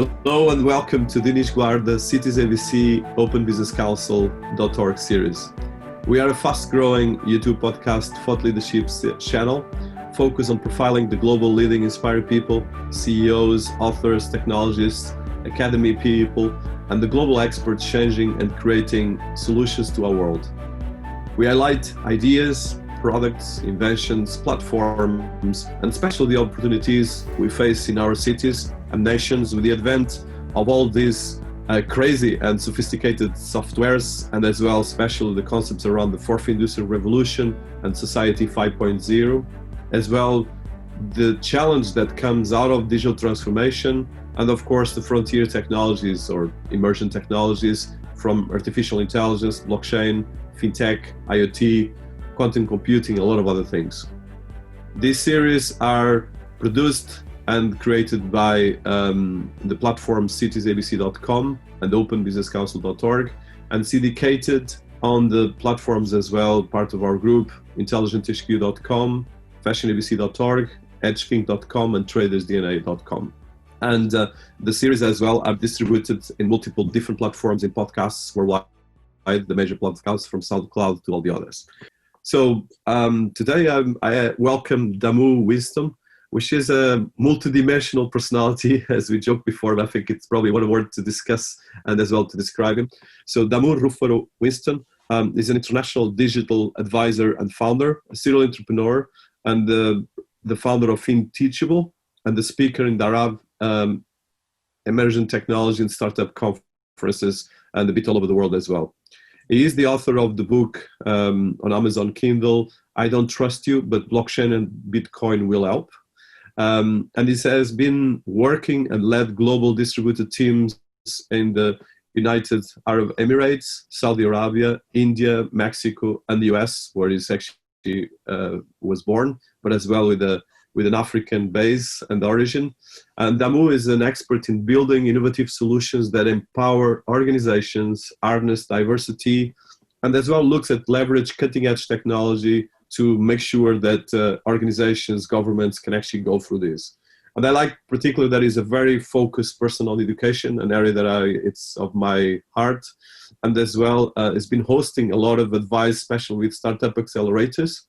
Hello and welcome to Dinis Guarda Cities ABC openbusinesscouncil.org series. We are a fast-growing YouTube podcast thought leadership channel focused on profiling the global leading inspired people, CEOs, authors, technologists, academy people, and the global experts changing and creating solutions to our world. We highlight ideas, products, inventions, platforms, and especially the opportunities we face in our cities and nations with the advent of all these crazy and sophisticated softwares, and as well, especially the concepts around the fourth industrial revolution and society 5.0, as well the challenge that comes out of digital transformation, and of course the frontier technologies or emerging technologies from artificial intelligence, blockchain, fintech, IoT, quantum computing, a lot of other things. These series are produced and created by the platform citiesabc.com and openbusinesscouncil.org, and syndicated on the platforms as well, part of our group, intelligenthq.com, fashionabc.org, edgethink.com, and tradersdna.com. And the series as well are distributed in multiple different platforms in podcasts worldwide, the major podcasts from SoundCloud to all the others. So today I welcome Damu Winston, which is a multidimensional personality, as we joked before, but I think it's probably one word to discuss and as well to describe him. So Damu Rufaro Winston is an international digital advisor and founder, a serial entrepreneur, and the founder of Finteachable, and the speaker in the Arab Emerging Technology and Startup Conferences, and a bit all over the world as well. He is the author of the book on Amazon Kindle, I Don't Trust You, but Blockchain and Bitcoin Will Help. And he has been working and led global distributed teams in the United Arab Emirates, Saudi Arabia, India, Mexico, and the US, where he actually was born, but as well with an African base and origin. And Damu is an expert in building innovative solutions that empower organizations, harness diversity, and as well looks at leverage cutting-edge technology to make sure that organizations, governments can actually go through this. And I like particularly that he's a very focused person on education, an area that it's of my heart. And as well, has been hosting a lot of advice, especially with startup accelerators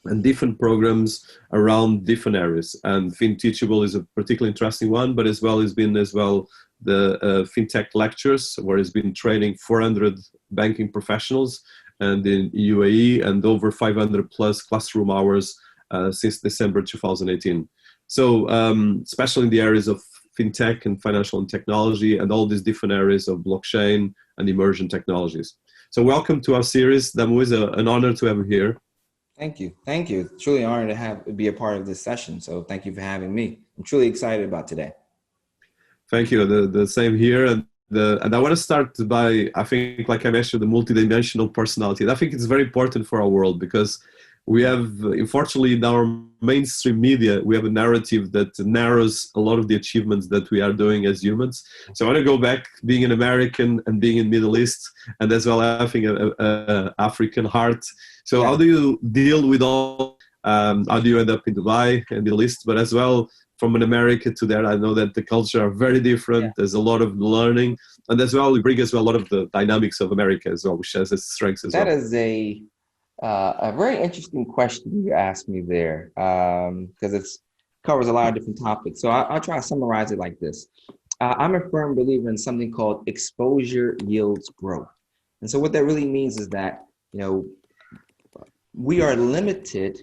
and different programs around different areas. And Finteachable is a particularly interesting one, but as well has been as well the fintech lectures, where he's been training 400 banking professionals and in UAE, and over 500 plus classroom hours since December 2018. So especially in the areas of fintech and financial and technology, and all these different areas of blockchain and emerging technologies. So welcome to our series. Damu, is an honor to have you here. Thank you. Thank you. It's truly an honor to be a part of this session. So thank you for having me. I'm truly excited about today. Thank you. The same here. And I want to start by, I think, like I mentioned, the multidimensional personality. And I think it's very important for our world, because we have, unfortunately, in our mainstream media, we have a narrative that narrows a lot of the achievements that we are doing as humans. So I want to go back, being an American and being in Middle East, and as well having an African heart. So how do you deal with all, how do you end up in Dubai and Middle East, but as well from an America to there, I know that the culture are very different. Yeah. There's a lot of learning, and as well, we bring as well a lot of the dynamics of America as well, which has its strengths as well. That is a very interesting question you asked me there, because it covers a lot of different topics. So I'll try to summarize it like this. I'm a firm believer in something called exposure yields growth. And so what that really means is that, we are limited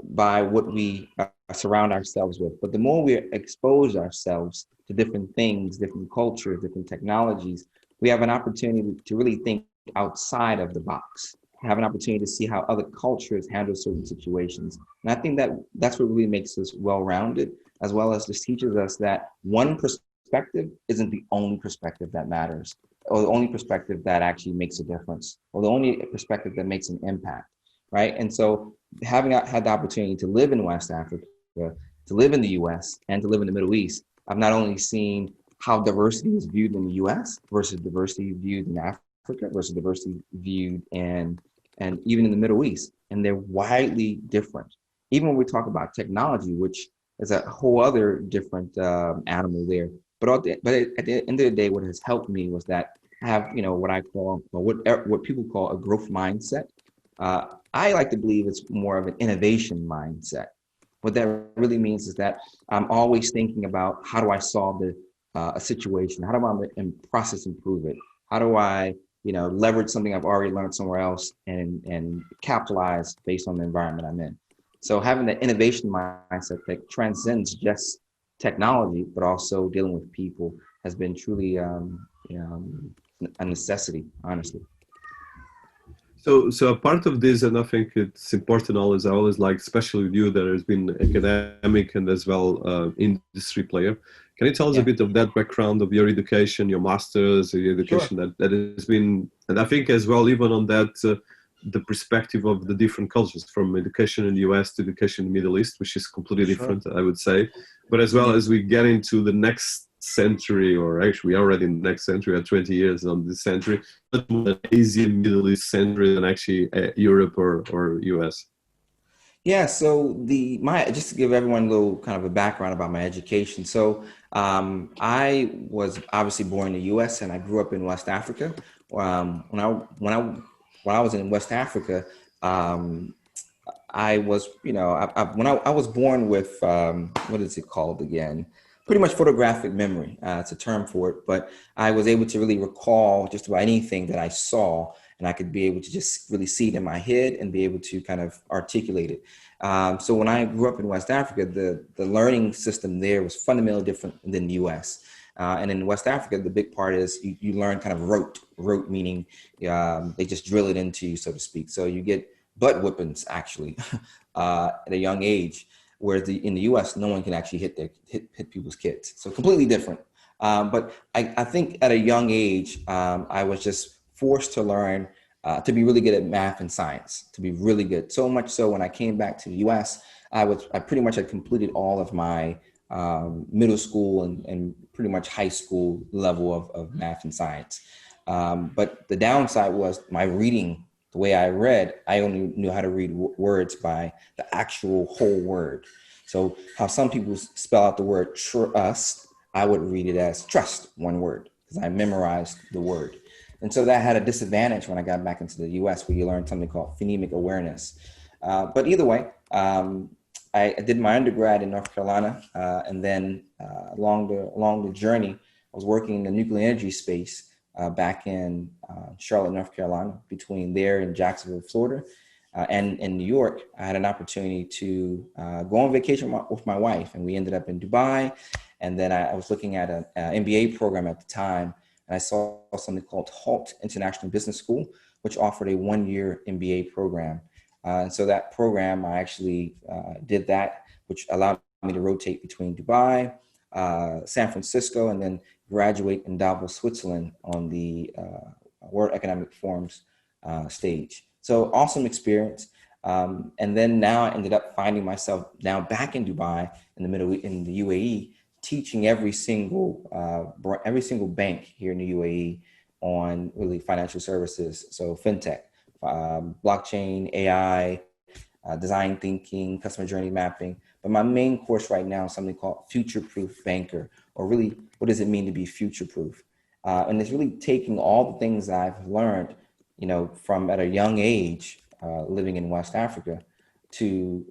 by what we surround ourselves with. But the more we expose ourselves to different things, different cultures, different technologies, we have an opportunity to really think outside of the box, have an opportunity to see how other cultures handle certain situations. And I think that that's what really makes us well-rounded, as well as just teaches us that one perspective isn't the only perspective that matters, or the only perspective that actually makes a difference, or the only perspective that makes an impact, right? And so having had the opportunity to live in West Africa, to live in the US, and to live in the Middle East, I've not only seen how diversity is viewed in the US versus diversity viewed in Africa versus diversity viewed in, and even in the Middle East, and they're widely different. Even when we talk about technology, which is a whole other different animal there, but at the end of the day, what has helped me was that I have, what I call, or what people call a growth mindset. I like to believe it's more of an innovation mindset. What that really means is that I'm always thinking about how do I solve a situation? How do I process improve it? How do I, leverage something I've already learned somewhere else and capitalize based on the environment I'm in? So having that innovation mindset that transcends just technology, but also dealing with people has been truly a necessity, honestly. So a part of this, and I think it's important always, I always like, especially with you, that has been academic and as well industry player. Can you tell us a bit of that background of your education, your master's, your education that has been, and I think as well, even on that, the perspective of the different cultures, from education in the US to education in the Middle East, which is completely different, I would say. But as well as we get into the next century, or actually we are already in the next century, 20 years on this century, but more an Asian Middle East century than actually Europe or US. Yeah, so just to give everyone a little kind of a background about my education. So I was obviously born in the U.S. and I grew up in West Africa. When I was in West Africa, I was, I was born with, what is it called again? Pretty much photographic memory. It's a term for it, but I was able to really recall just about anything that I saw, and I could be able to just really see it in my head and be able to kind of articulate it. So when I grew up in West Africa, the learning system there was fundamentally different than the US. And in West Africa, the big part is you learn kind of rote meaning they just drill it into you, so to speak. So you get butt whippings actually at a young age, whereas in the US, no one can actually hit people's kids. So completely different. But I think at a young age, I was just forced to learn to be really good at math and science, to be really good. So much so when I came back to the US, I pretty much had completed all of my middle school and pretty much high school level of math and science. But the downside was my reading. The way I read, I only knew how to read words by the actual whole word. So how some people spell out the word trust, I would read it as trust, one word, because I memorized the word. And so that had a disadvantage when I got back into the US, where you learn something called phonemic awareness. But either way, I did my undergrad in North Carolina, and then along the journey, I was working in the nuclear energy space back in Charlotte, North Carolina, between there and Jacksonville, Florida. And in New York, I had an opportunity to go on vacation with my wife, and we ended up in Dubai. And then I was looking at an MBA program at the time, and I saw something called HALT International Business School, which offered a one-year MBA program. And so that program, I actually did that, which allowed me to rotate between Dubai, San Francisco, and then graduate in Davos, Switzerland on the World Economic Forum's stage. So awesome experience. And then now I ended up finding myself now back in Dubai in the UAE, teaching every single bank here in the UAE on really financial services. So fintech, blockchain, AI, design thinking, customer journey mapping. But my main course right now is something called Futureproof Banker, or really, what does it mean to be future-proof? And it's really taking all the things that I've learned, from at a young age, living in West Africa, to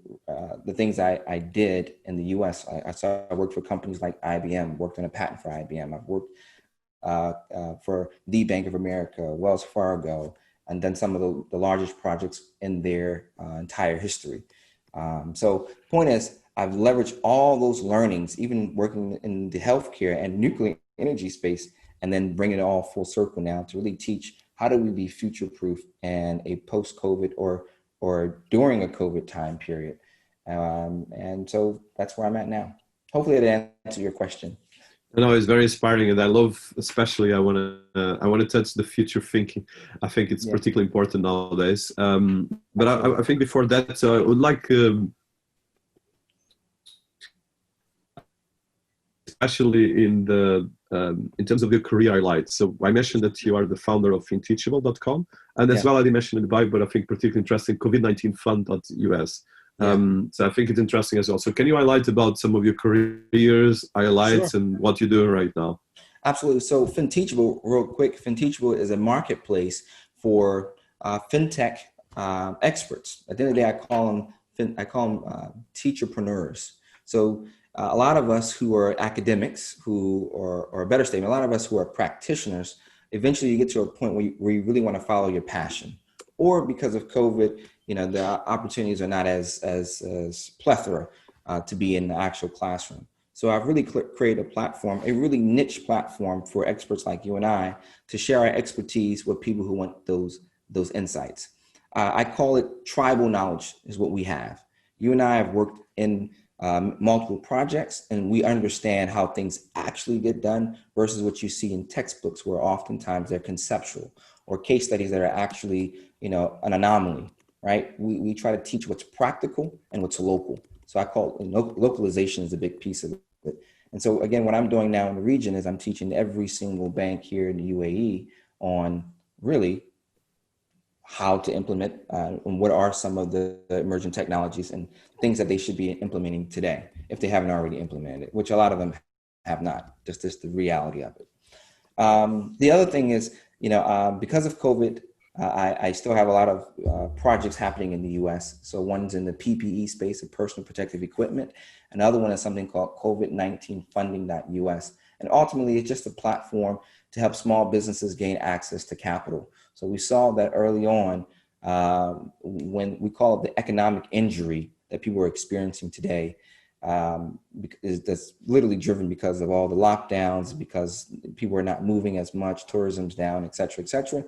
the things I did in the US. I worked for companies like IBM, worked on a patent for IBM. I've worked for the Bank of America, Wells Fargo, and done some of the largest projects in their entire history. So point is, I've leveraged all those learnings, even working in the healthcare and nuclear energy space, and then bring it all full circle now to really teach how do we be future-proof in a post-COVID or during a COVID time period. And so that's where I'm at now. Hopefully that answers your question. No, it's very inspiring, and I love, especially I want to touch the future thinking. I think it's particularly important nowadays. But I think before that, I would like, especially in terms of your career highlights. So I mentioned that you are the founder of Finteachable.com, and as well I did mention in the bio, but I think particularly interesting, COVID-19fund.us. Yeah. So I think it's interesting as well. So can you highlight about some of your careers, Sure. highlights, and what you're doing right now? Absolutely. So Finteachable, real quick, Finteachable is a marketplace for fintech experts. At the end of the day, I call them teacherpreneurs. So a lot of us who are academics, or a better statement, a lot of us who are practitioners, eventually you get to a point where you really want to follow your passion. Or because of COVID, the opportunities are not as plethora to be in the actual classroom. So I've really created a platform, a really niche platform for experts like you and I to share our expertise with people who want those insights. I call it tribal knowledge is what we have. You and I have worked in multiple projects, and we understand how things actually get done versus what you see in textbooks, where oftentimes they're conceptual, or case studies that are actually, an anomaly, right? We try to teach what's practical and what's local. So I call localization is a big piece of it. And so again, what I'm doing now in the region is I'm teaching every single bank here in the UAE on really how to implement and what are some of the emerging technologies and things that they should be implementing today if they haven't already implemented it, which a lot of them have not. Just the reality of it. The other thing is, because of COVID, I still have a lot of projects happening in the US. So one's in the PPE space of personal protective equipment. Another one is something called COVID-19 funding.us. And ultimately, it's just a platform to help small businesses gain access to capital. So we saw that early on when we call it the economic injury that people are experiencing today. That's literally driven because of all the lockdowns, because people are not moving as much, tourism's down, et cetera, et cetera.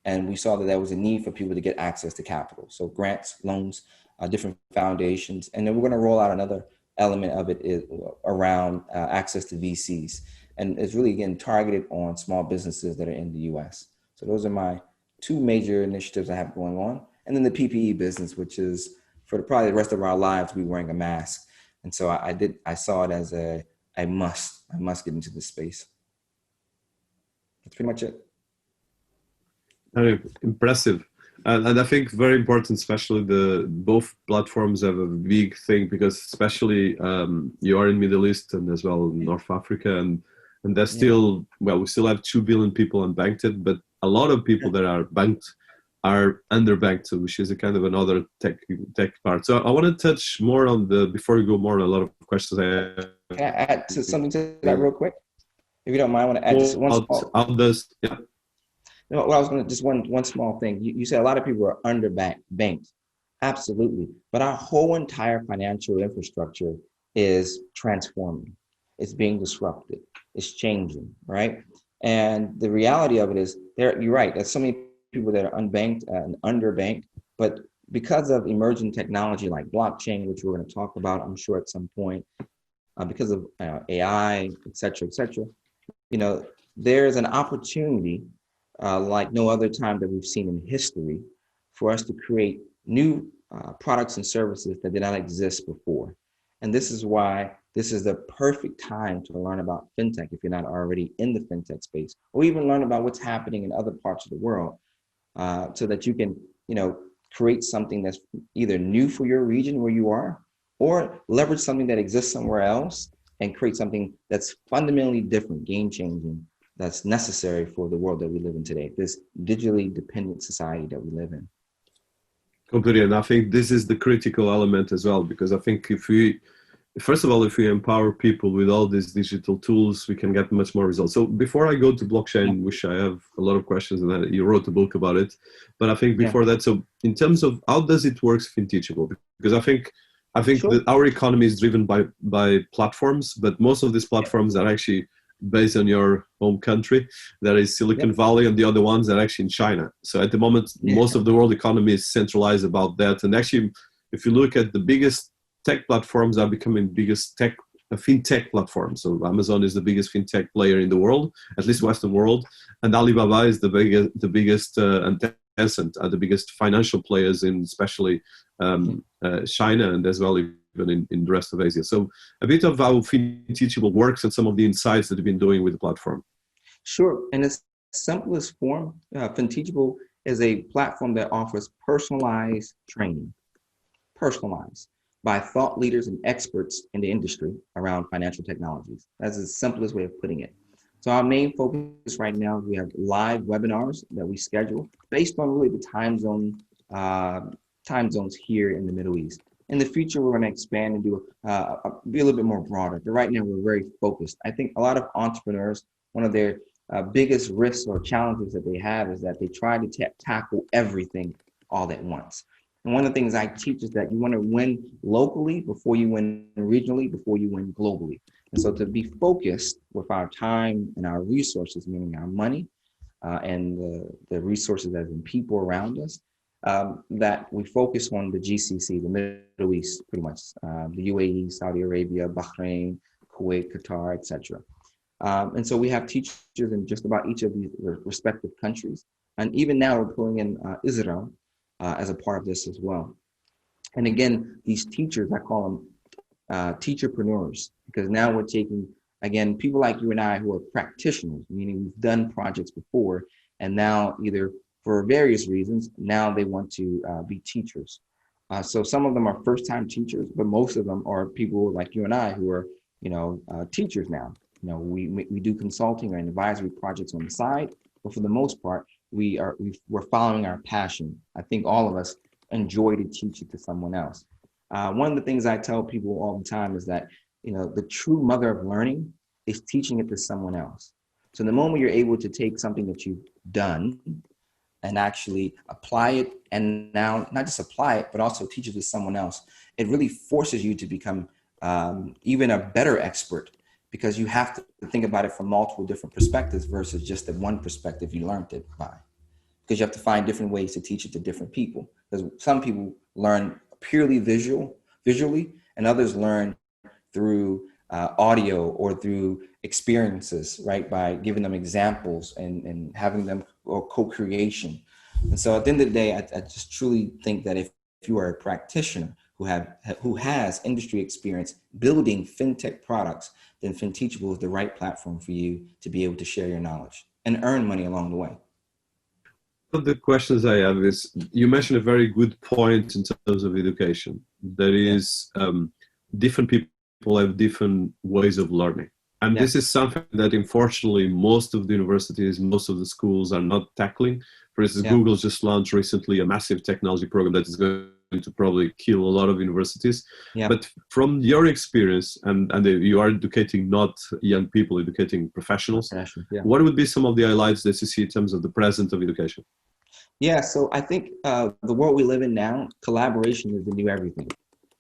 And we saw that there was a need for people to get access to capital. So grants, loans, different foundations. And then we're going to roll out another element of it around access to VCs. And it's really, again, targeted on small businesses that are in the US. So those are my two major initiatives I have going on. And then the PPE business, which is for probably the rest of our lives, we wearing a mask. And so I saw it as I must get into this space. That's pretty much it. Very impressive. And I think very important, especially both platforms have a big thing, because especially you are in Middle East and as well in North Africa, and there's still, we still have 2 billion people unbanked, but a lot of people that are banked are underbanked, which is a kind of another tech part. So I want to touch more on before we go more on a lot of questions. Can I add to something to that real quick? If you don't mind, I want to add just one small. How does, yeah. Well, I was going to just one small thing. You said a lot of people are underbanked. Absolutely. But our whole entire financial infrastructure is transforming. It's being disrupted. It's changing, right? And the reality of it is, you're right. There's so many people that are unbanked and underbanked, but because of emerging technology like blockchain, which we're going to talk about, I'm sure at some point, because of AI, et cetera, there's an opportunity like no other time that we've seen in history for us to create new products and services that did not exist before. And this is why this is the perfect time to learn about fintech if you're not already in the fintech space, or even learn about what's happening in other parts of the world, so that you can, create something that's either new for your region where you are, or leverage something that exists somewhere else and create something that's fundamentally different, game-changing, that's necessary for the world that we live in today, this digitally dependent society that we live in. Completely. And I think this is the critical element as well, because I think first of all, if we empower people with all these digital tools, we can get much more results. So before I go to blockchain, which I have a lot of questions, and you wrote a book about it, but I think before that, so in terms of how does it work Finteachable? Because I think Sure. that our economy is driven by platforms, but most of these platforms are actually based on your home country. There is Silicon Valley, and the other ones are actually in China. So at the moment, most of the world economy is centralized about that. And actually, if you look at the biggest tech platforms are becoming biggest fintech platforms. So Amazon is the biggest fintech player in the world, at least Western world, and Alibaba is the biggest, and Tencent are the biggest financial players in especially China, and as well even in the rest of Asia. So a bit of how Finteachable works and some of the insights that you've been doing with the platform. Sure. In its simplest form, Finteachable is a platform that offers personalized training. Personalized. by thought leaders and experts in the industry around financial technologies. That's the simplest way of putting it. So our main focus right now, we have live webinars that we schedule based on really the time zones here in the Middle East. In the future, we're going to expand and be a little bit more broader. But right now, we're very focused. I think a lot of entrepreneurs, one of their biggest risks or challenges that they have is that they try to tackle everything all at once. And one of the things I teach is that you want to win locally before you win regionally, before you win globally. And so to be focused with our time and our resources, meaning our money and the resources as in people around us, that we focus on the GCC, the Middle East, pretty much, the UAE, Saudi Arabia, Bahrain, Kuwait, Qatar, etc. And so we have teachers in just about each of these respective countries. And even now we're pulling in Israel as a part of this as well. And again, these teachers, I call them teacherpreneurs, because now we're taking, again, people like you and I who are practitioners, meaning we've done projects before, and now either for various reasons, now they want to be teachers. So some of them are first-time teachers, but most of them are people like you and I who are, teachers now. We do consulting and advisory projects on the side, but for the most part, we're following our passion. I think all of us enjoy to teach it to someone else. One of the things I tell people all the time is that, the true mother of learning is teaching it to someone else. So the moment you're able to take something that you've done and actually apply it, and now not just apply it, but also teach it to someone else, it really forces you to become even a better expert, because you have to think about it from multiple different perspectives versus just the one perspective you learned it by. Because you have to find different ways to teach it to different people. Because some people learn purely visually, and others learn through audio or through experiences, right? By giving them examples and having them or co-creation. And so at the end of the day, I just truly think that if you are a practitioner who has industry experience building fintech products, then Finteachable is the right platform for you to be able to share your knowledge and earn money along the way. One of the questions I have is, you mentioned a very good point in terms of education. There is different people have different ways of learning. And this is something that unfortunately most of the universities, most of the schools are not tackling. For instance, Google just launched recently a massive technology program that is going to probably kill a lot of universities. But from your experience, and you are educating not young people, educating professionals, what would be some of the highlights that you see in terms of the present of education? Yeah, so I think the world we live in now, collaboration is the new everything.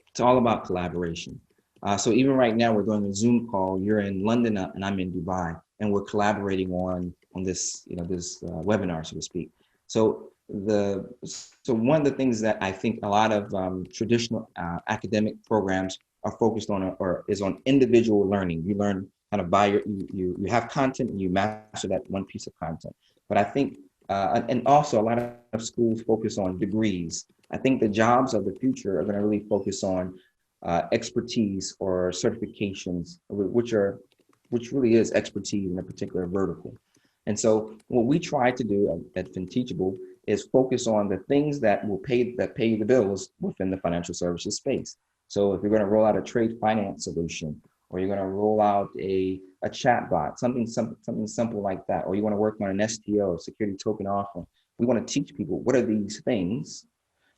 It's all about collaboration. So even right now, we're doing a Zoom call. You're in London and I'm in Dubai, and we're collaborating on this, this webinar, so to speak. So one of the things that I think a lot of traditional academic programs are focused on is on individual learning. You learn how to buy you have content and you master that one piece of content. But I think, and also a lot of schools focus on degrees. I think the jobs of the future are going to really focus on expertise or certifications, which really is expertise in a particular vertical. And so what we try to do at Finteachable is focus on the things that pay the bills within the financial services space. So if you're going to roll out a trade finance solution, or you're going to roll out a chat bot, something simple like that, or you want to work on an STO, security token offering, we want to teach people what are these things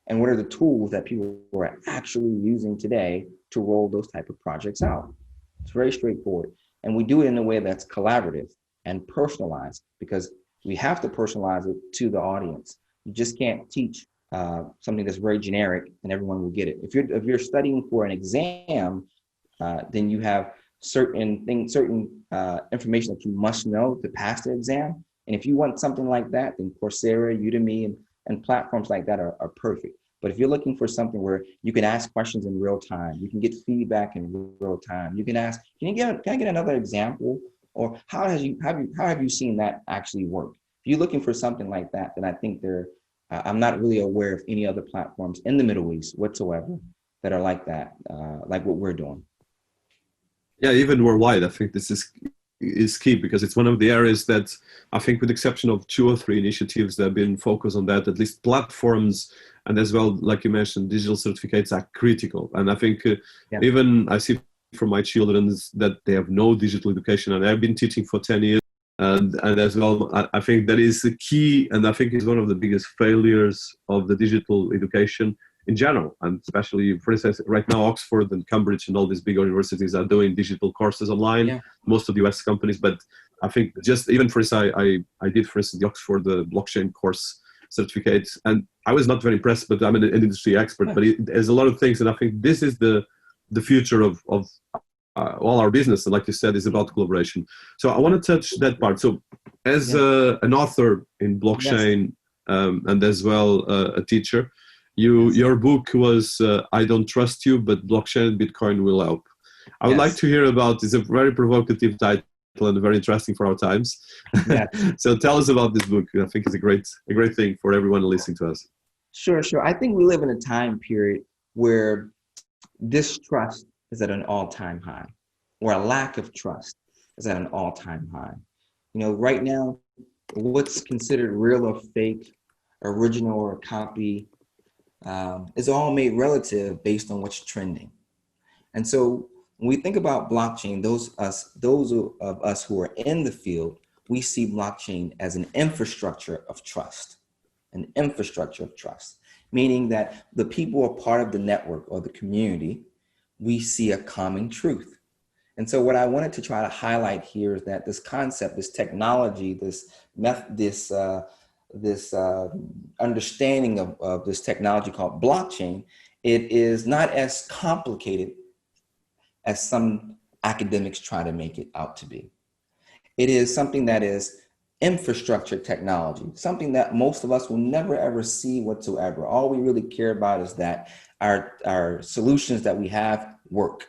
and what are the tools that people are actually using today to roll those type of projects out. It's very straightforward. And we do it in a way that's collaborative and personalized, because we have to personalize it to the audience. You just can't teach something that's very generic and everyone will get it. If you're studying for an exam, then you have certain information that you must know to pass the exam. And if you want something like that, then Coursera, Udemy, and platforms like that are perfect. But if you're looking for something where you can ask questions in real time, you can get feedback in real time, you can ask, can I get another example? Or how have you seen that actually work? If you're looking for something like that, then I think I'm not really aware of any other platforms in the Middle East whatsoever that are like that, like what we're doing. Yeah, even worldwide, I think this is key, because it's one of the areas that I think, with the exception of 2 or 3 initiatives that have been focused on that, at least platforms And as well, like you mentioned, digital certificates are critical. And I think Yeah. even I see from my children that they have no digital education, and I've been teaching for 10 years. And as well, I think that is the key, and I think it's one of the biggest failures of the digital education in general, and especially, for instance, right now Oxford and Cambridge and all these big universities are doing digital courses online. Yeah. Most of the US companies, but I think just even for instance, I did, for instance, the Oxford blockchain course certificate, and I was not very impressed, but I'm an industry expert. But there's a lot of things, and I think this is the future of all our business, and like you said, is about collaboration. So I want to touch that part. So as an author in blockchain, and as well a teacher, your book was I Don't Trust You, but Blockchain and Bitcoin Will Help. I would like to hear about, it's a very provocative title and very interesting for our times. So tell us about this book. I think it's a great thing for everyone listening to us. Sure. I think we live in a time period where distrust is at an all-time high, or a lack of trust is at an all-time high. You know, right now, what's considered real or fake, original or copy, is all made relative based on what's trending. And so when we think about blockchain, those of us who are in the field, we see blockchain as an infrastructure of trust, meaning that the people are part of the network or the community. We see a common truth. And so what I wanted to try to highlight here is that this concept, this technology, this understanding of this technology called blockchain, it is not as complicated as some academics try to make it out to be. It is something that is infrastructure technology, something that most of us will never ever see whatsoever. All we really care about is that our solutions that we have work.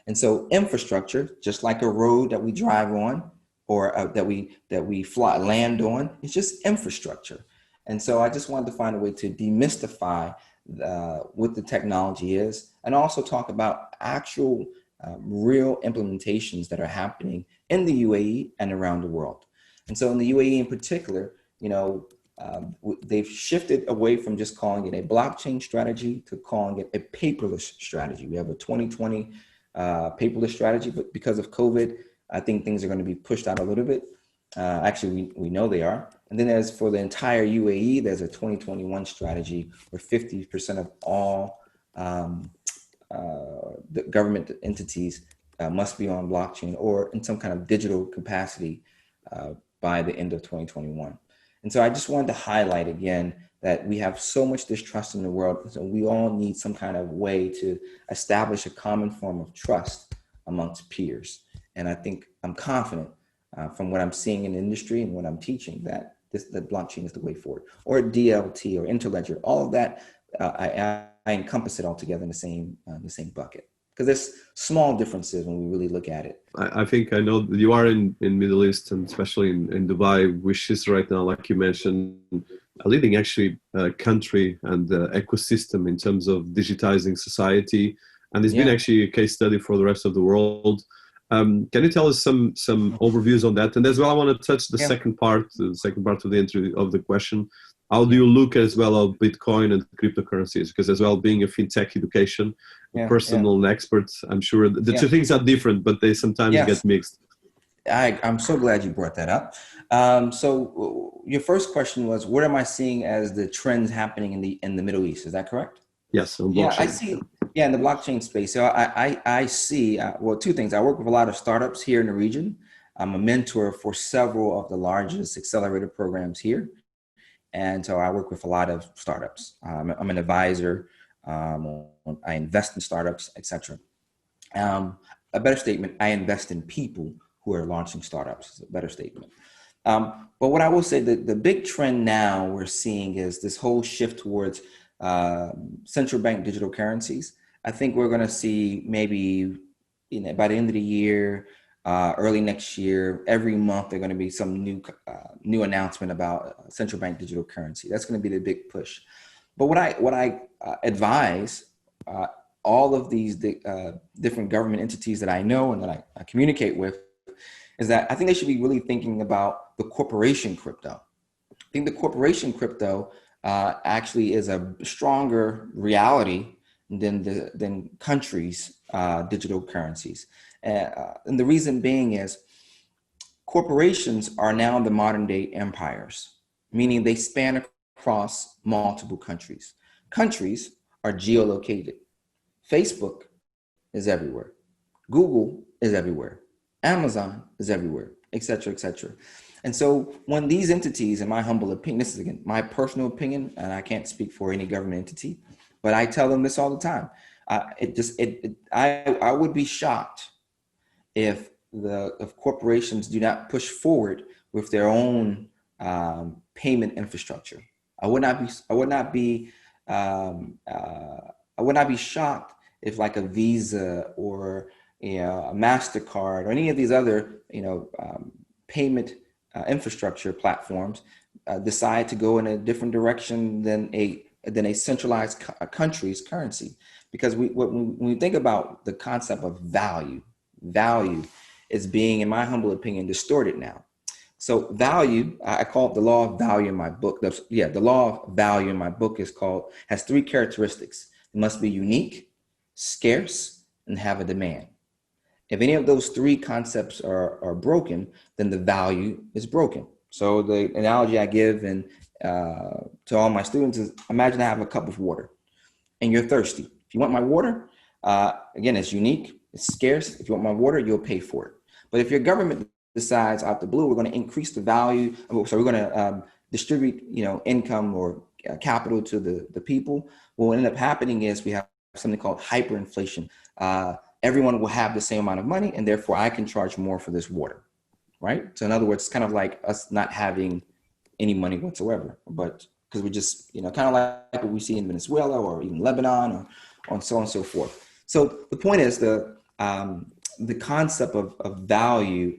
And so infrastructure, just like a road that we drive on, or that we land on, it's just infrastructure. And so I just wanted to find a way to demystify what the technology is, and also talk about actual real implementations that are happening in the UAE and around the world. And so in the UAE in particular, you know, they've shifted away from just calling it a blockchain strategy to calling it a paperless strategy. We have a 2020 paperless strategy, but because of COVID, I think things are going to be pushed out a little bit. Actually, we know they are. And then as for the entire UAE, there's a 2021 strategy where 50% of all the government entities must be on blockchain or in some kind of digital capacity by the end of 2021. And so I just wanted to highlight again that we have so much distrust in the world. So we all need some kind of way to establish a common form of trust amongst peers. And I think I'm confident from what I'm seeing in the industry and what I'm teaching that that blockchain is the way forward, or DLT or Interledger, all of that. I encompass it all together in the same bucket, because there's small differences when we really look at it. I think I know you are in Middle East, and especially in Dubai, which is right now, like you mentioned, a leading actually country and ecosystem in terms of digitizing society. And it's been actually a case study for the rest of the world. Can you tell us some overviews on that? And as well, I want to touch the second part of the interview of the question. How do you look as well at Bitcoin and cryptocurrencies? Because as well, being a fintech education, personal and expert, I'm sure the two things are different, but they sometimes get mixed. I'm so glad you brought that up. So your first question was, what am I seeing as the trends happening in the Middle East? Is that correct? Yes. On blockchain. I see. Yeah, in the blockchain space. So I see, well, two things. I work with a lot of startups here in the region. I'm a mentor for several of the largest accelerator programs here. And so I work with a lot of startups. I'm an advisor. I invest in startups, etc. A better statement, I invest in people who are launching startups. Is a better statement. But what I will say, the big trend now we're seeing is this whole shift towards central bank digital currencies. I think we're going to see maybe by the end of the year, early next year, every month there's going to be some new announcement about central bank digital currency. That's going to be the big push. But what I advise all of these different government entities that I know and that I communicate with is that I think they should be really thinking about the corporation crypto. I think the corporation crypto actually is a stronger reality than countries' digital currencies. And the reason being is corporations are now the modern day empires, meaning they span across multiple countries. Countries are geolocated. Facebook is everywhere. Google is everywhere. Amazon is everywhere, et cetera, et cetera. And so when these entities, in my humble opinion, this is again my personal opinion, and I can't speak for any government entity, but I tell them this all the time. I would be shocked if corporations do not push forward with their own payment infrastructure. I would not be shocked if like a Visa or a MasterCard or any of these other payment infrastructure platforms decide to go in a different direction than a centralized country's currency. Because when we think about the concept of value is being, in my humble opinion, distorted now. So value, I call it the law of value in my book. The law of value in my book has three characteristics. It must be unique, scarce, and have a demand. If any of those three concepts are broken, then the value is broken. So the analogy I give to all my students is, imagine I have a cup of water and you're thirsty. If you want my water, again, it's unique, it's scarce. If you want my water, you'll pay for it. But if your government decides out the blue, we're going to increase the value, so we're going to distribute, income or capital to the people, what will end up happening is we have something called hyperinflation. Everyone will have the same amount of money, and therefore I can charge more for this water, right? So in other words, it's kind of like us not having any money whatsoever, but because we just, kind of like what we see in Venezuela or even Lebanon or so on and so forth. So the point is the concept of value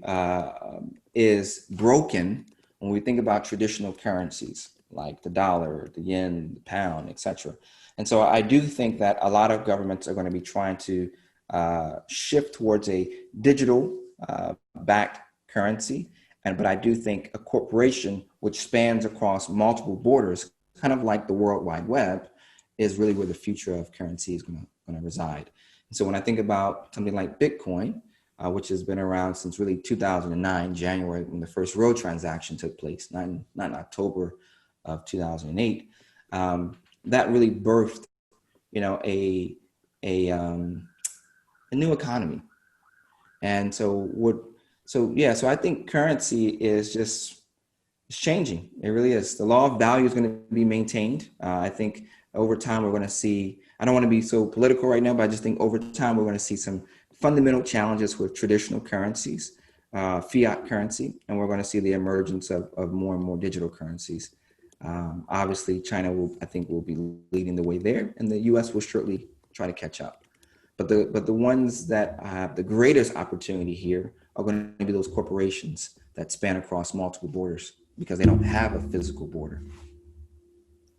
is broken when we think about traditional currencies like the dollar, the yen, the pound, etc. And so I do think that a lot of governments are going to be trying to shift towards a digital backed currency. But I do think a corporation which spans across multiple borders, kind of like the World Wide Web, is really where the future of currency is going to reside. And so when I think about something like Bitcoin, which has been around since really 2009, January, when the first road transaction took place, not in October of 2008, that really birthed, a new economy. And so I think currency is just changing. It really is. The law of value is going to be maintained. I think over time we're going to see, I don't want to be so political right now, but I just think over time we're going to see some fundamental challenges with traditional currencies, fiat currency, and we're going to see the emergence of more and more digital currencies. Obviously, China will be leading the way there, and the U.S. will shortly try to catch up. But the ones that have the greatest opportunity here are going to be those corporations that span across multiple borders because they don't have a physical border.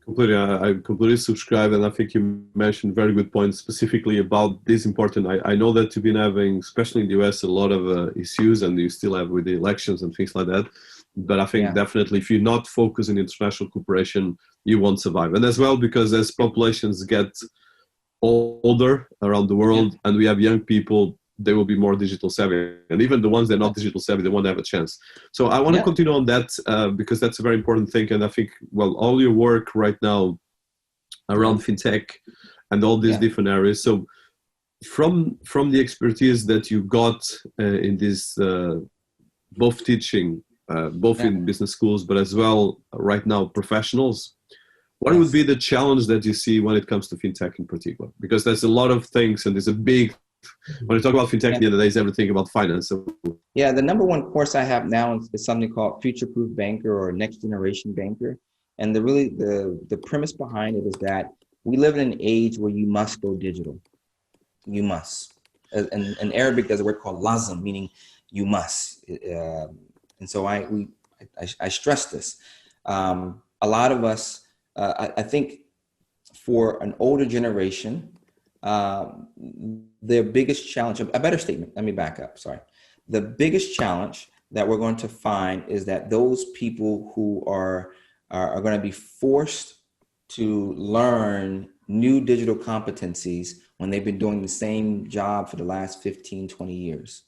Completely, I completely subscribe, and I think you mentioned very good points specifically about this important. I know that you've been having, especially in the US, a lot of issues, and you still have with the elections and things like that. But I think definitely if you're not focused on international cooperation, you won't survive. And as well, because as populations get older around the world and we have young people, they will be more digital savvy. And even the ones that are not digital savvy, they won't have a chance. So I want to continue on that because that's a very important thing. And I think, all your work right now around fintech and all these different areas. So from the expertise that you got in this, both teaching, both in business schools, but as well right now professionals, what would be the challenge that you see when it comes to fintech in particular? Because there's a lot of things, and there's a big, when you talk about fintech, the other day is everything about finance. So. Yeah, the number one course I have now is something called Futureproof Banker or Next Generation Banker. And the premise behind it is that we live in an age where you must go digital. You must. And in Arabic, there's a word called lazim, meaning you must. And so I stress this. A lot of us, I think for an older generation, their biggest challenge, a better statement, let me back up, sorry. The biggest challenge that we're going to find is that those people who are going to be forced to learn new digital competencies when they've been doing the same job for the last 15, 20 years,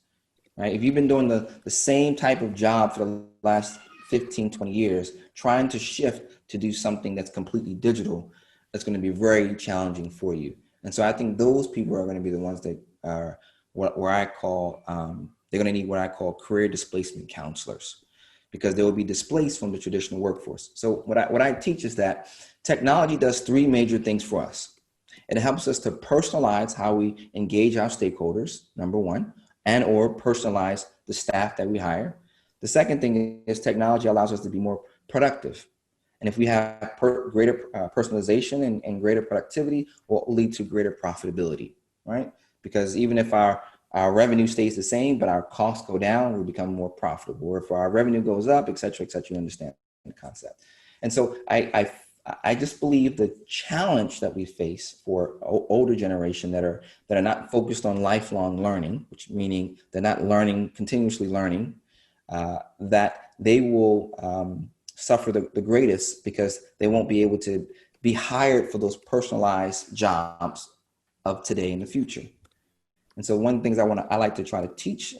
right? If you've been doing the same type of job for the last 15, 20 years, trying to shift to do something that's completely digital, that's going to be very challenging for you. And so I think those people are going to be the ones that are where I call, they're going to need what I call career displacement counselors, because they will be displaced from the traditional workforce. So what I teach is that technology does three major things for us. It helps us to personalize how we engage our stakeholders, number one, and or personalize the staff that we hire. The second thing is technology allows us to be more productive. And if we have greater personalization and greater productivity, will lead to greater profitability, right? Because even if our revenue stays the same, but our costs go down, we become more profitable. Or if our revenue goes up, et cetera, you understand the concept. And so I just believe the challenge that we face for older generation that are not focused on lifelong learning, which meaning they're not continuously learning, that they will suffer the greatest, because they won't be able to be hired for those personalized jobs of today and the future. And so one of the things I like to try to teach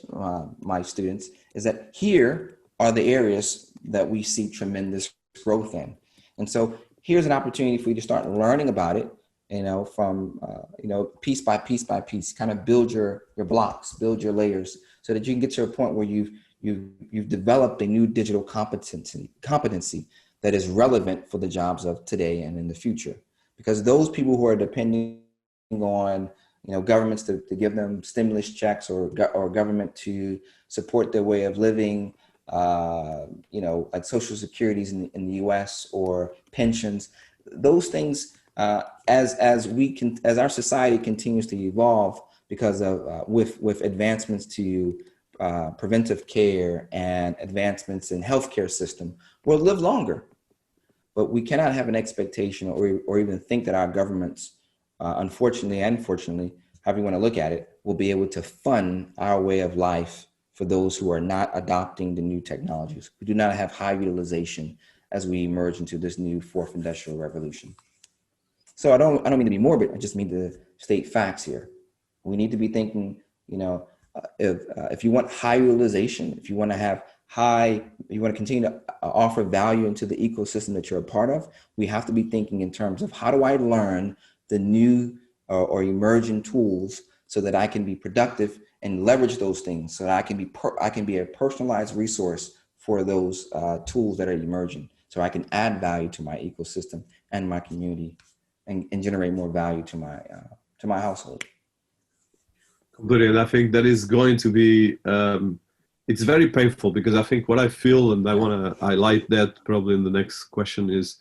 my students is that here are the areas that we see tremendous growth in. And so here's an opportunity for you to start learning about it, from, piece by piece by piece, kind of build your blocks, build your layers, so that you can get to a point where you've developed a new digital competency that is relevant for the jobs of today and in the future. Because those people who are depending on governments to give them stimulus checks or government to support their way of living, like social securities in the US or pensions, those things, as our society continues to evolve because of with advancements to preventive care and advancements in healthcare system, will live longer. But we cannot have an expectation or even think that our governments, unfortunately and fortunately, however you want to look at it, will be able to fund our way of life for those who are not adopting the new technologies, who do not have high utilization as we emerge into this new fourth industrial revolution. So I don't mean to be morbid. I just mean to state facts here. We need to be thinking, if you want high utilization, if you want to continue to offer value into the ecosystem that you're a part of, we have to be thinking in terms of, how do I learn the new or emerging tools so that I can be productive and leverage those things, so that I can be a personalized resource for those tools that are emerging, so I can add value to my ecosystem and my community, and generate more value to my household. Completely. And I think that is going to be, it's very painful, because I think what I feel, and I want to highlight that probably in the next question, is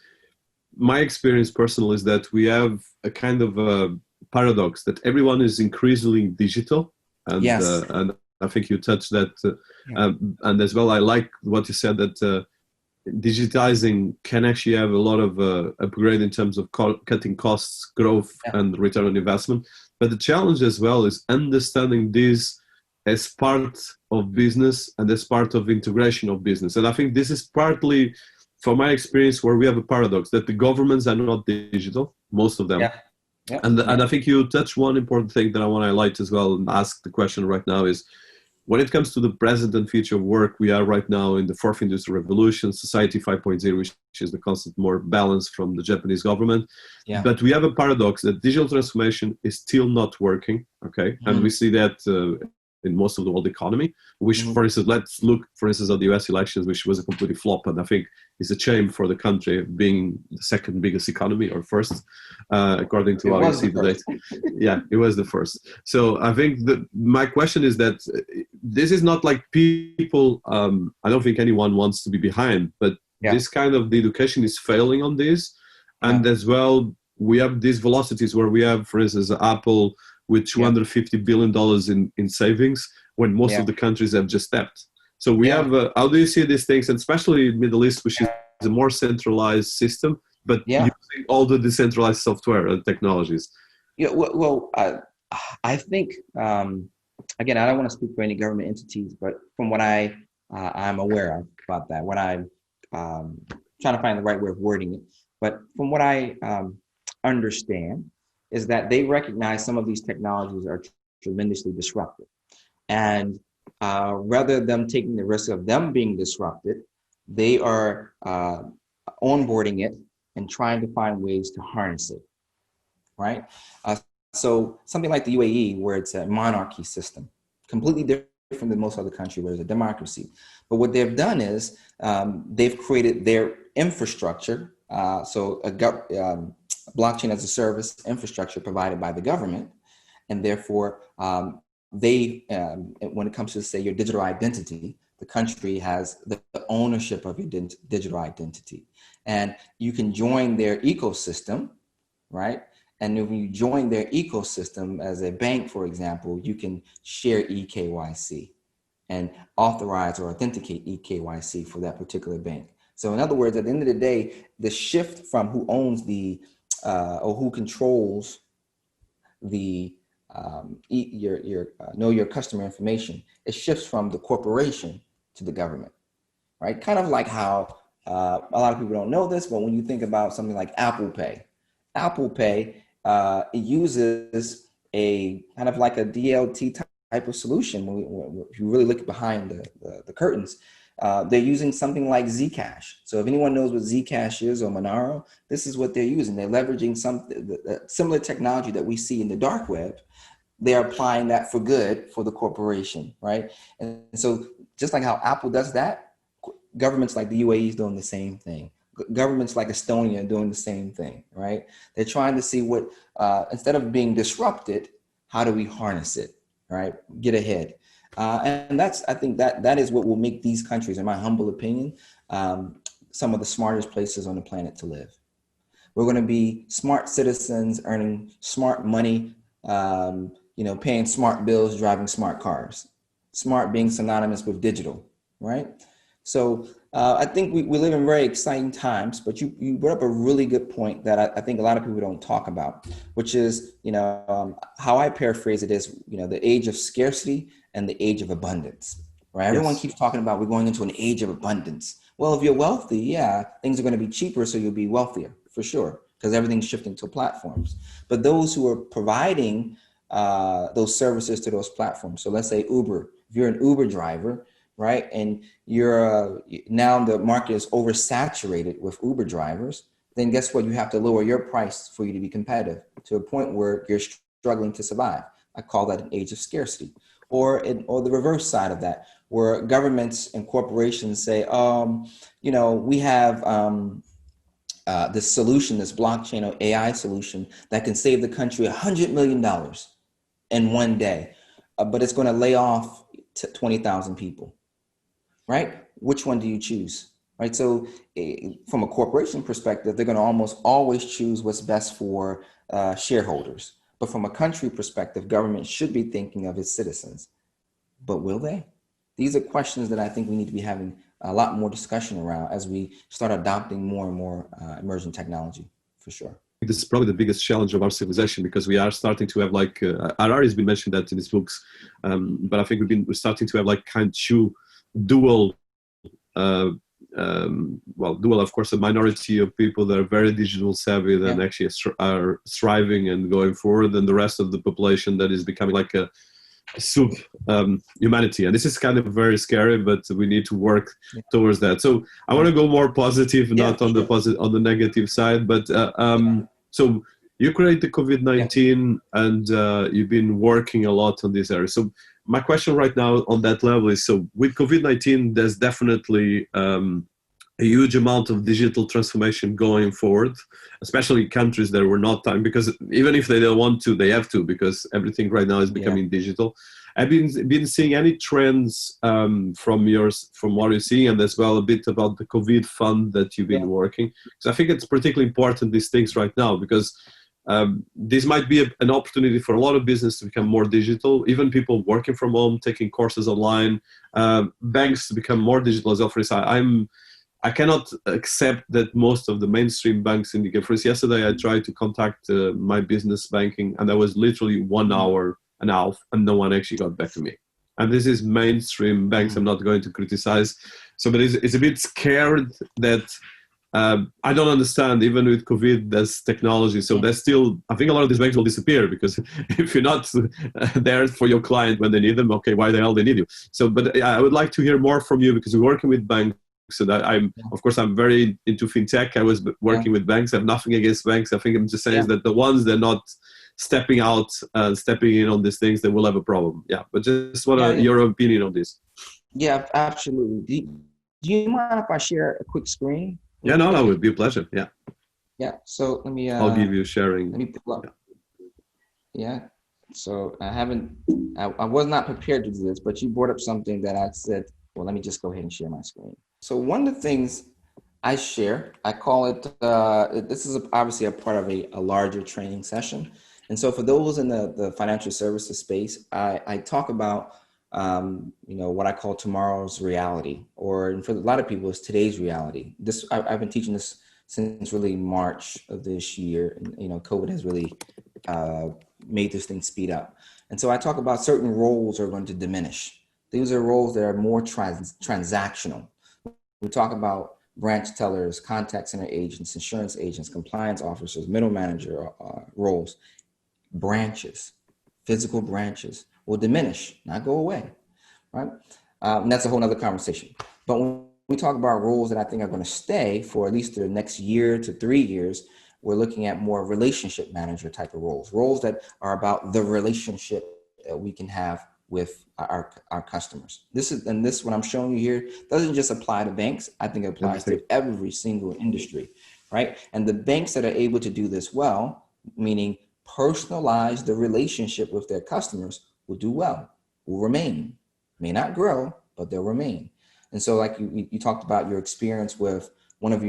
my experience personal is that we have a kind of a paradox that everyone is increasingly digital. And, yes. And I think you touched that. And as well, I like what you said, that digitizing can actually have a lot of upgrade in terms of cutting costs, growth, and return on investment. But the challenge as well is understanding this as part of business and as part of integration of business. And I think this is partly, from my experience, where we have a paradox that the governments are not digital, most of them. And I think you touched one important thing that I want to highlight as well, and ask the question right now is, when it comes to the present and future work, we are right now in the fourth industrial revolution, society 5.0, which is the concept more balance from the Japanese government. But we have a paradox that digital transformation is still not working, okay? And we see that in most of the world economy, which, for instance, let's look, for instance, at the US elections, which was a completely flop, and I think is a shame for the country being the second biggest economy, or first, according to how you see the data. Yeah, it was the first. So I think my question is that this is not like people, I don't think anyone wants to be behind, but this kind of the education is failing on this. And as well, we have these velocities where we have, for instance, Apple with $250 billion in savings, when most of the countries have just tapped. So we have, how do you see these things, and especially in Middle East, which is a more centralized system, but using all the decentralized software and technologies? Yeah, well, I think, again, I don't want to speak for any government entities, but from what I'm aware of about that, what I'm trying to find the right way of wording it, But from what I understand, is that they recognize some of these technologies are tremendously disruptive. And rather than taking the risk of them being disrupted, they are onboarding it and trying to find ways to harness it, right? So something like the UAE, where it's a monarchy system, completely different than most other countries where it's a democracy. But what they've done is they've created their infrastructure, so a blockchain as a service infrastructure provided by the government, and therefore when it comes to, say, your digital identity, the country has the ownership of your digital identity, and you can join their ecosystem, right? And if you join their ecosystem as a bank, for example, you can share eKYC and authorize or authenticate eKYC for that particular bank. So in other words, at the end of the day, the shift from who owns the or who controls the know your customer information, it shifts from the corporation to the government, right? Kind of like how a lot of people don't know this, but when you think about something like Apple Pay, it uses a kind of like a DLT type of solution. If you really look behind the curtains, they're using something like Zcash. So if anyone knows what Zcash is or Monero, this is what they're using. They're leveraging the similar technology that we see in the dark web. They're applying that for good for the corporation, right? And so just like how Apple does that, governments like the UAE is doing the same thing. Governments like Estonia are doing the same thing, right? They're trying to see what, instead of being disrupted, how do we harness it, right? Get ahead. And I think that is what will make these countries, in my humble opinion, some of the smartest places on the planet to live. We're going to be smart citizens earning smart money, paying smart bills, driving smart cars. Smart being synonymous with digital, right? So I think we live in very exciting times, but you brought up a really good point that I think a lot of people don't talk about, which is, how I paraphrase it is, the age of scarcity and the age of abundance, right? Yes. Everyone keeps talking about we're going into an age of abundance. Well, if you're wealthy, yeah, things are going to be cheaper, so you'll be wealthier for sure, because everything's shifting to platforms. But those who are providing those services to those platforms, so let's say Uber, if you're an Uber driver, right, and you're now the market is oversaturated with Uber drivers, then guess what? You have to lower your price for you to be competitive to a point where you're struggling to survive. I call that an age of scarcity. Or the reverse side of that, where governments and corporations say, we have this solution, this blockchain or AI solution that can save the country $100 million in one day, but it's going to lay off 20,000 people, right? Which one do you choose, right? So from a corporation perspective, they're going to almost always choose what's best for shareholders. But from a country perspective, government should be thinking of its citizens. But will they? These are questions that I think we need to be having a lot more discussion around as we start adopting more and more emerging technology, for sure. This is probably the biggest challenge of our civilization, because we are starting to have Harari has been mentioned that in his books, but I think we're starting to have kind of two dual, dual, of course, a minority of people that are very digital savvy and actually are thriving and going forward, and the rest of the population that is becoming like a sub humanity. And this is kind of very scary, but we need to work towards that. So I want to go more positive, not on on the negative side, but so you created COVID-19 and you've been working a lot on this area. So my question right now on that level is, so with COVID-19, there's definitely a huge amount of digital transformation going forward, especially countries that were not time, because even if they don't want to, they have to, because everything right now is becoming digital. Have been seeing any trends from what you're seeing, and as well a bit about the COVID fund that you've been working? So I think it's particularly important, these things right now, because this might be an opportunity for a lot of business to become more digital, even people working from home, taking courses online, banks to become more digital as well. For instance, I cannot accept that most of the mainstream banks indicate. For instance, yesterday I tried to contact my business banking, and that was literally 1 hour and a half, and no one actually got back to me. And this is mainstream banks. I'm not going to criticize. So, but it's a bit scared that I don't understand, even with COVID, there's technology. So there's still, I think a lot of these banks will disappear because if you're not there for your client when they need them, okay, why the hell they need you? So, but I would like to hear more from you because we're working with banks. So that of course, I'm very into fintech. I was working with banks. I have nothing against banks. I think I'm just saying that the ones that are not stepping in on these things, they will have a problem. Yeah, but just what your opinion on this? Yeah, absolutely. Do you mind if I share a quick screen? Yeah, no, it would be a pleasure. Yeah. Yeah. So let me. I'll give you sharing. Let me pull up. Yeah. So I was not prepared to do this, but you brought up something that I said, well, let me just go ahead and share my screen. So one of the things I share, I call it, this is obviously a part of a larger training session. And so for those in the financial services space, I talk about, what I call tomorrow's reality, or for a lot of people, it's today's reality. I've been teaching this since really March of this year. And, COVID has really made this thing speed up. And so I talk about certain roles are going to diminish. These are roles that are more transactional. We talk about branch tellers, contact center agents, insurance agents, compliance officers, middle manager roles. Branches, physical branches will diminish, not go away, right? And that's a whole nother conversation. But when we talk about roles that I think are going to stay for at least the next year to 3 years, we're looking at more relationship manager type of roles that are about the relationship that we can have with our customers. This what I'm showing you here doesn't just apply to banks. I think it applies to every single industry, right? And the banks that are able to do this well, meaning personalize the relationship with their customers, will do well, will remain, may not grow, but they'll remain. And so like you talked about your experience with one of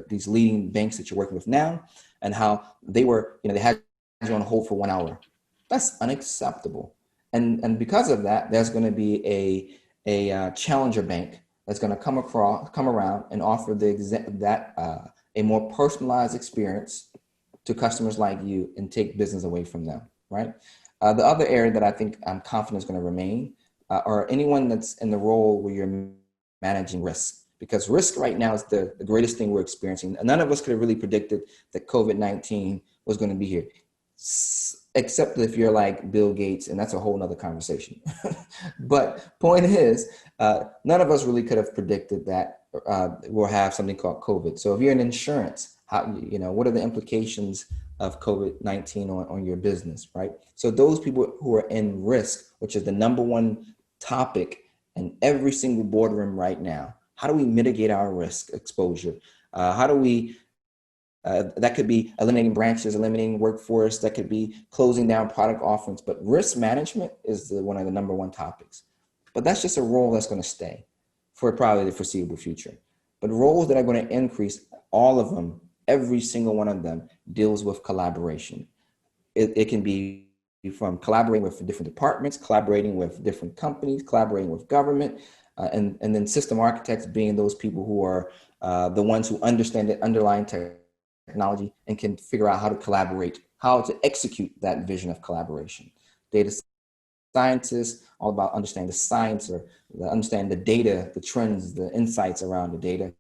these leading banks that you're working with now, and how they were, they had you on hold for 1 hour. That's unacceptable. And because of that, there's going to be a challenger bank that's going to come around and offer a more personalized experience to customers like you and take business away from them, right? The other area that I think I'm confident is going to remain are anyone that's in the role where you're managing risk. Because risk right now is the greatest thing we're experiencing. None of us could have really predicted that COVID-19 was going to be here, except if you're like Bill Gates, and that's a whole nother conversation. But point is, none of us really could have predicted that we'll have something called COVID. So if you're in insurance, what are the implications of COVID-19 on your business, right? So those people who are in risk, which is the number one topic in every single boardroom right now, how do we mitigate our risk exposure? How do we, that could be eliminating branches, eliminating workforce, that could be closing down product offerings, but risk management is one of the number one topics. But that's just a role that's going to stay for probably the foreseeable future. But roles that are going to increase, all of them, every single one of them deals with collaboration. It can be from collaborating with different departments, collaborating with different companies, collaborating with government, and then system architects being those people who are the ones who understand the underlying technology and can figure out how to collaborate, how to execute that vision of collaboration. Data scientists, all about understanding the science or understand the data, the trends, the insights around the data.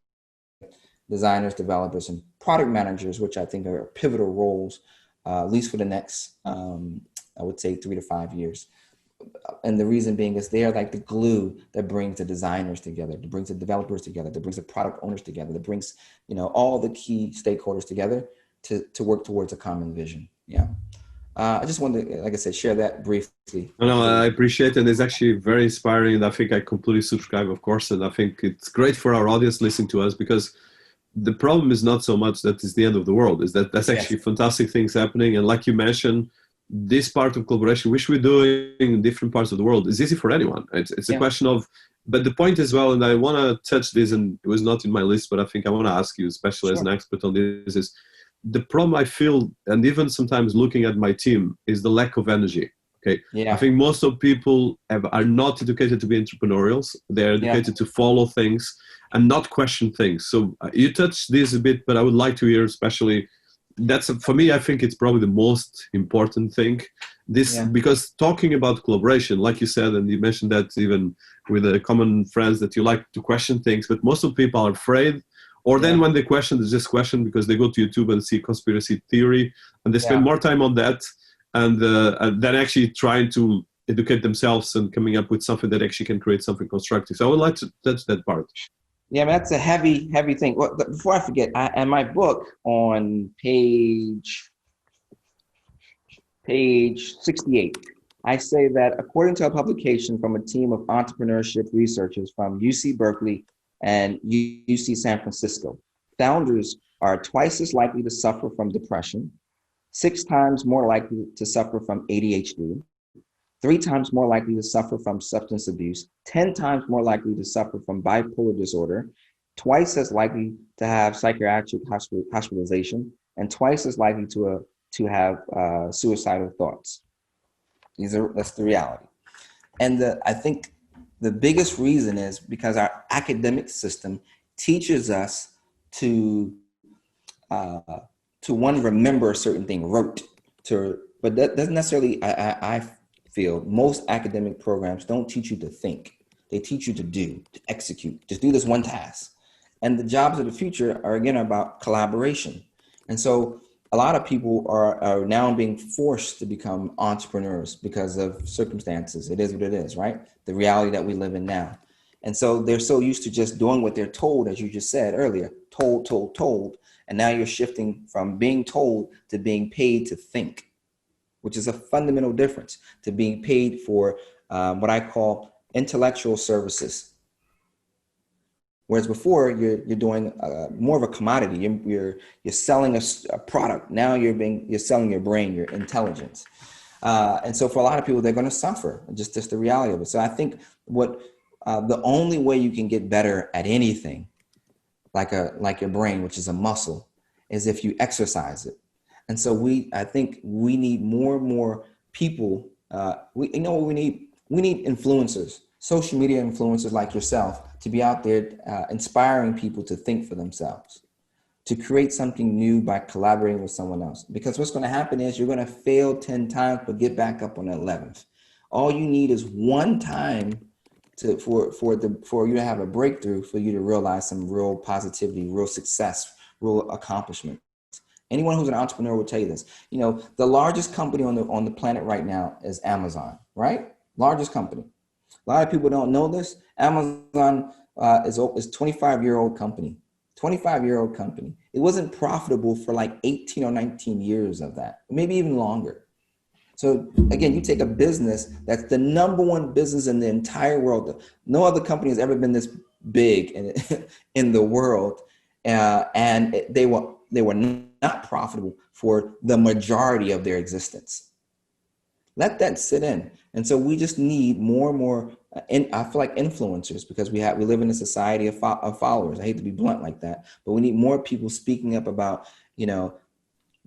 Designers, developers, and product managers, which I think are pivotal roles, at least for the next, I would say 3 to 5 years. And the reason being is they are like the glue that brings the designers together, that brings the developers together, that brings the product owners together, that brings, all the key stakeholders together to work towards a common vision. Yeah. I just wanted to, like I said, share that briefly. No, I appreciate it. And it's actually very inspiring. And I think I completely subscribe, of course. And I think it's great for our audience listening to us, because the problem is not so much that it's the end of the world, is that that's actually fantastic things happening. And like you mentioned, this part of collaboration, which we're doing in different parts of the world, is easy for anyone. It's a question of, but the point as well, and I want to touch this, and it was not in my list, but I think I want to ask you, especially as an expert on this, is the problem I feel, and even sometimes looking at my team, is the lack of energy. Okay. Yeah. I think most of people are not educated to be entrepreneurials. They're educated to follow things and not question things. So you touched this a bit, but I would like to hear, especially, for me, I think it's probably the most important thing. Because talking about collaboration, like you said, and you mentioned that even with the common friends, that you like to question things, but most of people are afraid Or then when they question, they just question because they go to YouTube and see conspiracy theory, and they spend more time on that and than actually trying to educate themselves and coming up with something that actually can create something constructive. So I would like to touch that part. Yeah, I mean, that's a heavy thing. Well, before I forget, in my book on page 68, I say that according to a publication from a team of entrepreneurship researchers from UC Berkeley and UC San Francisco, founders are twice as likely to suffer from depression, 6 times more likely to suffer from ADHD, 3 times more likely to suffer from substance abuse, 10 times more likely to suffer from bipolar disorder, twice as likely to have psychiatric hospitalization, and twice as likely to have suicidal thoughts. That's the reality. And I think the biggest reason is because our academic system teaches us to one, remember a certain thing, but that doesn't necessarily, I feel, most academic programs don't teach you to think. They teach you to do, to execute, just do this one task. And the jobs of the future are, again, about collaboration. And so a lot of people are now being forced to become entrepreneurs because of circumstances. It is what it is, right? The reality that we live in now. And so they're so used to just doing what they're told, as you just said earlier, told. And now you're shifting from being told to being paid to think, which is a fundamental difference, to being paid for what I call intellectual services. Whereas before you're doing more of a commodity. You're selling a product. Now you're selling your brain, your intelligence. And so for a lot of people, they're going to suffer. Just the reality of it. So I think the only way you can get better at anything, like your brain, which is a muscle, is if you exercise it. And so I think we need more and more people. We need influencers, social media influencers like yourself, to be out there inspiring people to think for themselves, to create something new by collaborating with someone else. Because what's going to happen is you're going to fail 10 times, but get back up on the 11th. All you need is one time for you to have a breakthrough, for you to realize some real positivity, real success, real accomplishment. Anyone who's an entrepreneur will tell you this. You know, the largest company on the planet right now is Amazon, right? Largest company. A lot of people don't know this. Amazon is 25-year-old company. 25-year-old company. It wasn't profitable for like 18 or 19 years of that, maybe even longer. So again, you take a business that's the number one business in the entire world. No other company has ever been this big in the world, and they were not profitable for the majority of their existence. Let that sit in. And so we just need more and more, I feel like, influencers, because we live in a society of followers. I hate to be blunt like that, but we need more people speaking up about,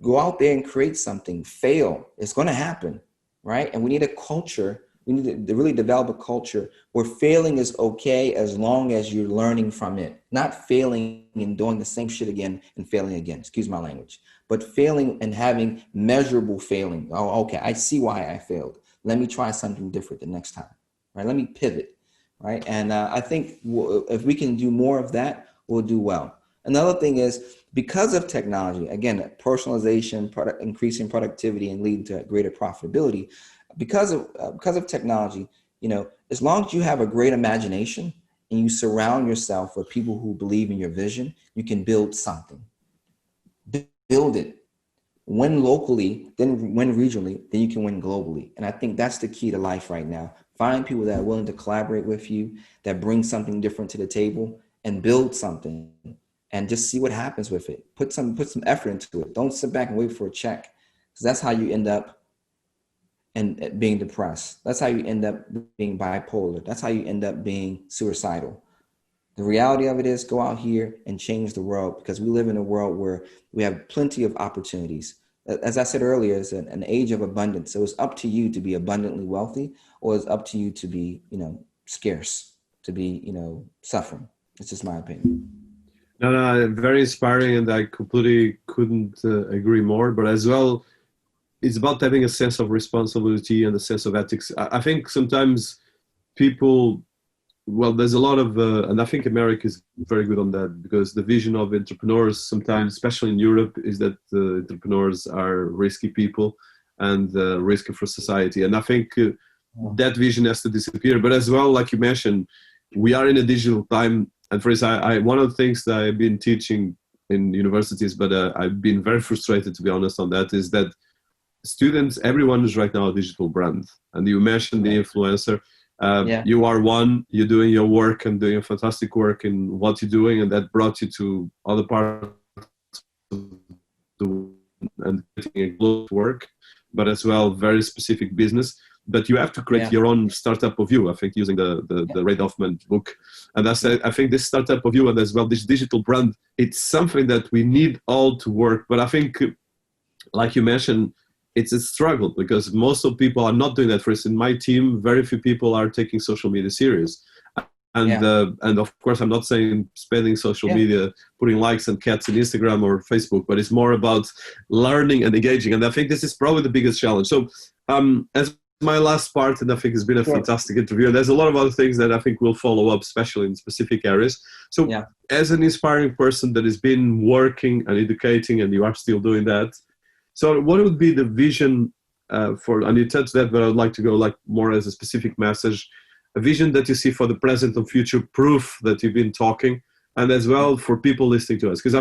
go out there and create something, fail. It's going to happen, right? And we need a culture. We need to really develop a culture where failing is okay as long as you're learning from it, not failing and doing the same shit again and failing again. Excuse my language. But failing and having measurable failing. Oh, okay, I see why I failed. Let me try something different the next time, right? Let me pivot, right? And I think if we can do more of that, we'll do well. Another thing is, because of technology, again, personalization, increasing productivity and leading to greater profitability, because of technology, as long as you have a great imagination and you surround yourself with people who believe in your vision, you can build something. Build it. Win locally, then win regionally, then you can win globally. And I think that's the key to life right now. Find people that are willing to collaborate with you, that bring something different to the table, and build something, and just see what happens with it. Put some effort into it. Don't sit back and wait for a check, because that's how you end up and being depressed. That's how you end up being bipolar. That's how you end up being suicidal. The reality of it is, go out here and change the world, because we live in a world where we have plenty of opportunities. As I said earlier, it's an age of abundance. So it's up to you to be abundantly wealthy, or it's up to you to be, scarce, to be, suffering. It's just my opinion. No, very inspiring, and I completely couldn't agree more. But as well, it's about having a sense of responsibility and a sense of ethics. I think sometimes people well, there's a lot of, and I think America is very good on that, because the vision of entrepreneurs sometimes, especially in Europe, is that entrepreneurs are risky people and risky for society. And I think that vision has to disappear. But as well, like you mentioned, we are in a digital time. And for instance, one of the things that I've been teaching in universities, but I've been very frustrated, to be honest, on that, is that students, everyone is right now a digital brand. And you mentioned the influencer. You are one, you're doing your work and doing fantastic work in what you're doing, and that brought you to other parts of the and getting a global work, but as well very specific business. But you have to create your own startup of you, I think, using the Ray Hoffman book. And I think this startup of you, and as well this digital brand, it's something that we need all to work. But I think, like you mentioned, it's a struggle, because most of people are not doing that. For instance, in my team, very few people are taking social media serious. And of course, I'm not saying spending social media, putting likes and cats in Instagram or Facebook, but it's more about learning and engaging. And I think this is probably the biggest challenge. So as my last part, and I think it's been a fantastic interview, and there's a lot of other things that I think will follow up, especially in specific areas. So as an inspiring person that has been working and educating, and you are still doing that, so what would be the vision for, and you touched that, but I'd like to go like more as a specific message, a vision that you see for the present and future proof that you've been talking, and as well for people listening to us? Because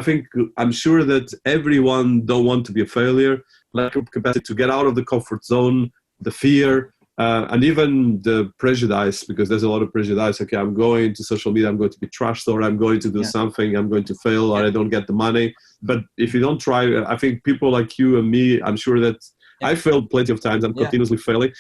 I'm sure that everyone don't want to be a failure, lack of capacity to get out of the comfort zone, the fear, and even the prejudice, because there's a lot of prejudice. Okay, I'm going to social media, I'm going to be trashed, or I'm going to do something, I'm going to fail, or I don't get the money. But if you don't try, I think people like you and me, I'm sure that I failed plenty of times. I'm continuously failing.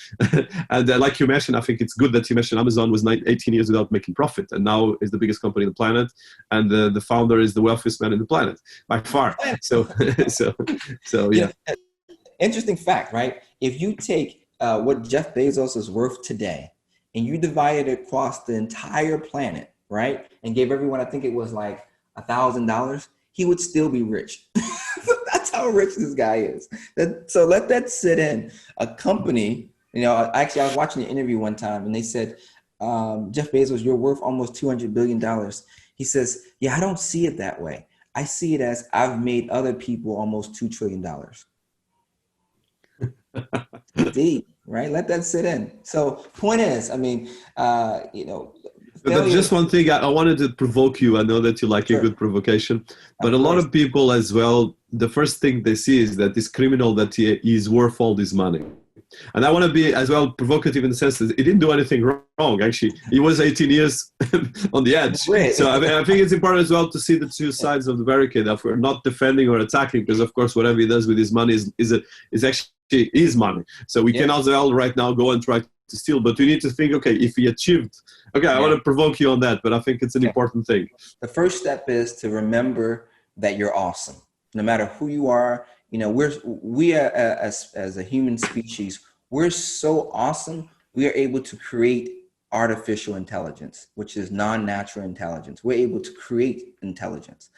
And like you mentioned, I think it's good that you mentioned Amazon was 18 years without making profit, and now is the biggest company on the planet, and the founder is the wealthiest man in the planet by far. So yeah. Interesting fact, right? If you take what Jeff Bezos is worth today, and you divide it across the entire planet, right, and gave everyone, I think it was like $1,000, he would still be rich. That's how rich this guy is. So let that sit in. A company, actually, I was watching an interview one time, and they said, Jeff Bezos, you're worth almost $200 billion. He says, yeah, I don't see it that way. I see it as I've made other people almost $2 trillion. Deep, right? Let that sit in. So point is, But just one thing, I wanted to provoke you. I know that you like a good provocation, but a lot of people as well, the first thing they see is that this criminal, that he is worth all this money. And I want to be as well provocative in the sense that he didn't do anything wrong. Actually, he was 18 years on the edge. So I think it's important as well to see the two sides of the barricade. If we're not defending or attacking, because of course whatever he does with his money is actually his money. So we can as well right now go and try to steal, but we need to think, okay, if he achieved, I want to provoke you on that, but I think it's an important thing. The first step is to remember that you're awesome. No matter who you are, we are as a human species, we're so awesome. We are able to create artificial intelligence, which is non-natural intelligence. We're able to create intelligence,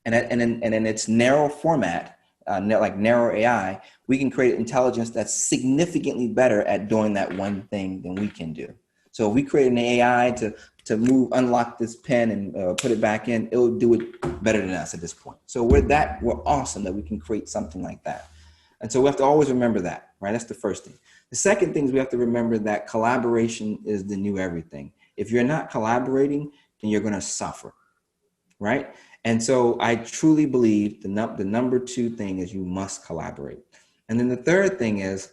and in its narrow format, like narrow AI, we can create intelligence that's significantly better at doing that one thing than we can do. So if we create an AI to unlock this pen and put it back in, it will do it better than us at this point. So we're awesome that we can create something like that. And so we have to always remember that, right? That's the first thing. The second thing is we have to remember that collaboration is the new everything. If you're not collaborating, then you're going to suffer, right? And so I truly believe the number two thing is you must collaborate. And then the third thing is,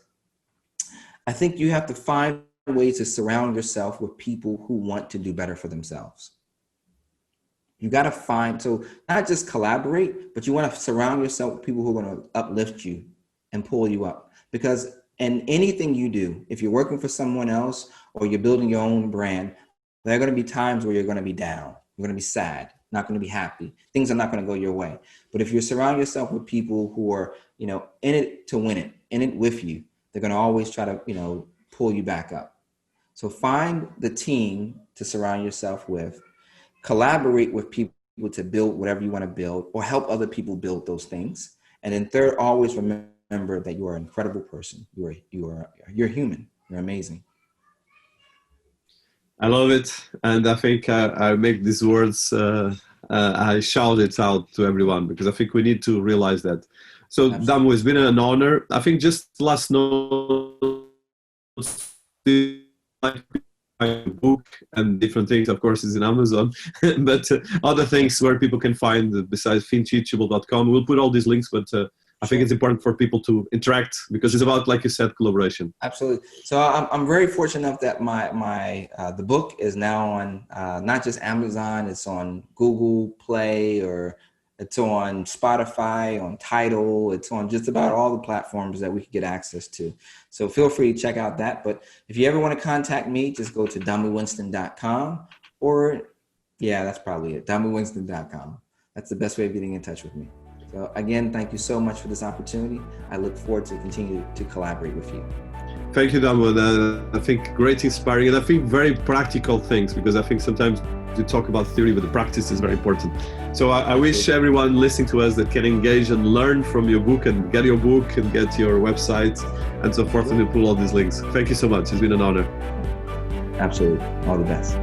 I think you have to find ways to surround yourself with people who want to do better for themselves. You got to find, so not just collaborate, but you want to surround yourself with people who are going to uplift you and pull you up. Because in anything you do, if you're working for someone else or you're building your own brand, there are going to be times where you're going to be down. You're going to be sad, not going to be happy. Things are not going to go your way. But if you surround yourself with people who are, in it to win it, in it with you, they're going to always try to, pull you back up. So find the team to surround yourself with, collaborate with people to build whatever you want to build, or help other people build those things. And then third, always remember that you are an incredible person. You're human. You're amazing. I love it, and I think I make these words. I shout it out to everyone because I think we need to realize that. So, Damu, it's been an honor. I think just last note, my book and different things, of course, is in Amazon, but other things where people can find besides Finteachable.com. We'll put all these links, but I think it's important for people to interact because it's about, like you said, collaboration. Absolutely. So I'm very fortunate enough that the book is now on not just Amazon, it's on Google Play, or it's on Spotify, on Tidal, it's on just about all the platforms that we can get access to. So feel free to check out that. But if you ever want to contact me, just go to damuwinston.com, or that's probably it, damuwinston.com. That's the best way of getting in touch with me. So again, thank you so much for this opportunity. I look forward to continue to collaborate with you. Thank you, Damu. I think great, inspiring, and I think very practical things, because I think sometimes we talk about theory, but the practice is very important. So I wish everyone listening to us that can engage and learn from your book and get your book and get your website and so forth, and we'll pull all these links. Thank you so much. It's been an honor. Absolutely. All the best.